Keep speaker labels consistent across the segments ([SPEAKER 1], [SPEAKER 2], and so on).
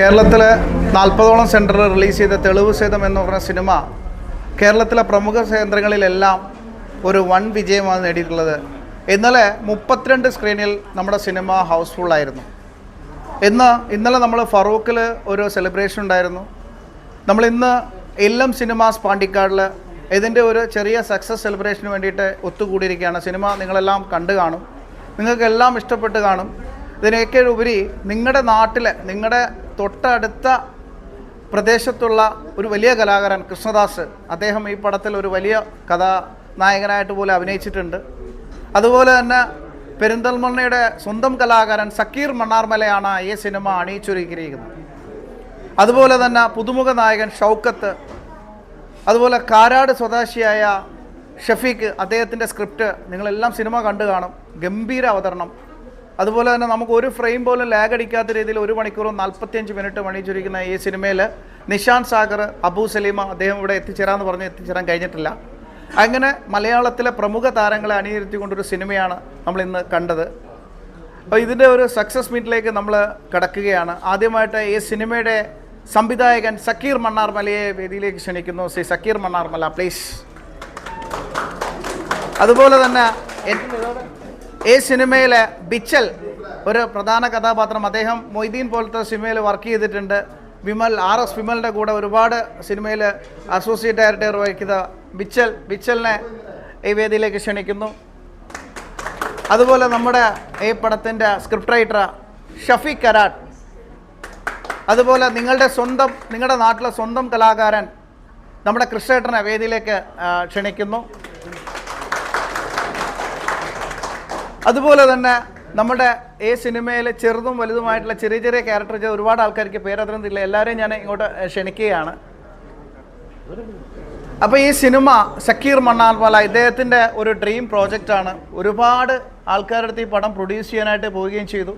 [SPEAKER 1] കേരളത്തിലെ 40ഓളം സെൻറ്ററിൽ റിലീസ് ചെയ്ത തെളിവ് സഹിതം എന്ന് പറഞ്ഞ സിനിമ കേരളത്തിലെ പ്രമുഖ കേന്ദ്രങ്ങളിലെല്ലാം ഒരു വൻ വിജയമാണ് നേടിയിട്ടുള്ളത്. ഇന്നലെ 32 സ്ക്രീനിൽ നമ്മുടെ സിനിമ ഹൗസ്ഫുള്ളായിരുന്നു. ഇന്നലെ നമ്മൾ ഫറൂഖിൽ ഒരു സെലിബ്രേഷൻ ഉണ്ടായിരുന്നു. നമ്മളിന്ന് എല്ലാം സിനിമാസ് പാണ്ടിക്കാടിൽ ഇതിൻ്റെ ഒരു ചെറിയ സക്സസ് സെലിബ്രേഷന് വേണ്ടിയിട്ട് ഒത്തുകൂടിയിരിക്കുകയാണ്. സിനിമ നിങ്ങളെല്ലാം കണ്ടു കാണും, നിങ്ങൾക്കെല്ലാം ഇഷ്ടപ്പെട്ട് കാണും. ഇതിനൊക്കെ ഉപരി നിങ്ങളുടെ നാട്ടിൽ, നിങ്ങളുടെ തൊട്ടടുത്ത പ്രദേശത്തുള്ള ഒരു വലിയ കലാകാരൻ കൃഷ്ണദാസ്, അദ്ദേഹം ഈ പടത്തിൽ ഒരു വലിയ കഥാനായകനായിട്ട് പോലെ അഭിനയിച്ചിട്ടുണ്ട്. അതുപോലെ തന്നെ പെരിന്തൽമണ്ണയുടെ സ്വന്തം കലാകാരൻ സക്കീർ മണ്ണാർമലയാണ് ഈ സിനിമ അണിയിച്ചൊരുക്കിയിരിക്കുന്നത്. അതുപോലെ തന്നെ പുതുമുഖ നായകൻ ഷൗക്കത്ത്, അതുപോലെ കാരാട് സ്വദേശിയായ ഷഫീഖ്, അദ്ദേഹത്തിൻ്റെ സ്ക്രിപ്റ്റ് നിങ്ങളെല്ലാം സിനിമ കണ്ടു കാണും. ഗംഭീര അവതരണം. അതുപോലെ തന്നെ നമുക്ക് ഒരു ഫ്രെയിം പോലും ലാഗ് അടിക്കാത്ത രീതിയിൽ 1 മണിക്കൂറും 45 മിനിറ്റ് അണിയിച്ചൊരുക്കുന്ന ഈ സിനിമയിൽ നിഷാൻ സാഗർ, അബു സലീമ, അദ്ദേഹം ഇവിടെ എത്തിച്ചേരാമെന്ന് പറഞ്ഞ് എത്തിച്ചേരാൻ കഴിഞ്ഞിട്ടില്ല. അങ്ങനെ മലയാളത്തിലെ പ്രമുഖ താരങ്ങളെ അണിനിരത്തിക്കൊണ്ടൊരു സിനിമയാണ് നമ്മളിന്ന് കണ്ടത്. അപ്പോൾ ഇതിൻ്റെ ഒരു സക്സസ് മീറ്റിലേക്ക് നമ്മൾ കടക്കുകയാണ്. ആദ്യമായിട്ട് ഈ സിനിമയുടെ സംവിധായകൻ സക്കീർ മണ്ണാർമലയെ വേദിയിലേക്ക് ക്ഷണിക്കുന്നു. ശ്രീ സക്കീർ മണ്ണാർമല, പ്ലീസ്. അതുപോലെ തന്നെ ഈ സിനിമയിലെ ബിച്ചൽ ഒരു പ്രധാന കഥാപാത്രം, അദ്ദേഹം മൊയ്തീൻ പോലത്തെ സിനിമയിൽ വർക്ക് ചെയ്തിട്ടുണ്ട്. വിമൽ, RS വിമലിൻ്റെ കൂടെ ഒരുപാട് സിനിമയിൽ അസോസിയേറ്റ് ഡയറക്ടർ വഹിക്കുന്ന ബിച്ചലിനെ ഈ വേദിയിലേക്ക് ക്ഷണിക്കുന്നു. അതുപോലെ നമ്മുടെ ഈ പടത്തിൻ്റെ സ്ക്രിപ്റ്റ് റൈറ്റർ ഷഫീഖ് കരാട്ട്, അതുപോലെ നിങ്ങളുടെ നാട്ടിലെ സ്വന്തം കലാകാരൻ നമ്മുടെ കൃഷ്ണേട്ടനെ വേദിയിലേക്ക് ക്ഷണിക്കുന്നു. അതുപോലെ തന്നെ നമ്മുടെ ഈ സിനിമയിൽ ചെറുതും വലുതുമായിട്ടുള്ള ചെറിയ ചെറിയ ക്യാരക്ടർ ചെയ്ത ഒരുപാട് ആൾക്കാർക്ക് പേരറിയുന്നില്ല, എല്ലാവരെയും ഞാൻ ഇങ്ങോട്ട് ക്ഷണിക്കുകയാണ്. അപ്പോൾ ഈ സിനിമ സക്കീർ മണ്ണാർമല ഇദ്ദേഹത്തിൻ്റെ ഒരു ഡ്രീം പ്രോജക്റ്റാണ്. ഒരുപാട് ആൾക്കാരുടെ അടുത്ത് ഈ പടം പ്രൊഡ്യൂസ് ചെയ്യാനായിട്ട് പോവുകയും ചെയ്തു.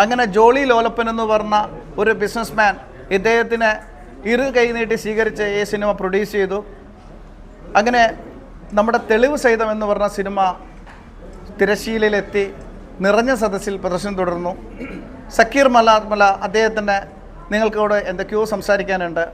[SPEAKER 1] അങ്ങനെ ജോളി ലോലപ്പൻ എന്ന് പറഞ്ഞ ഒരു ബിസിനസ്മാൻ ഇദ്ദേഹത്തിനെ കൈ നീട്ടി സ്വീകരിച്ച് ഈ സിനിമ പ്രൊഡ്യൂസ് ചെയ്തു. അങ്ങനെ നമ്മുടെ തെളിവ് സഹിതം എന്ന് പറഞ്ഞ സിനിമ തിരശ്ശീലയിലെത്തി നിറഞ്ഞ സദസ്സിൽ പ്രദർശനം തുടർന്നു. സക്കീർ മണ്ണാർമല അദ്ദേഹത്തിൻ്റെ നിങ്ങൾക്കോട് എന്തൊക്കെയോ സംസാരിക്കാനുണ്ട്.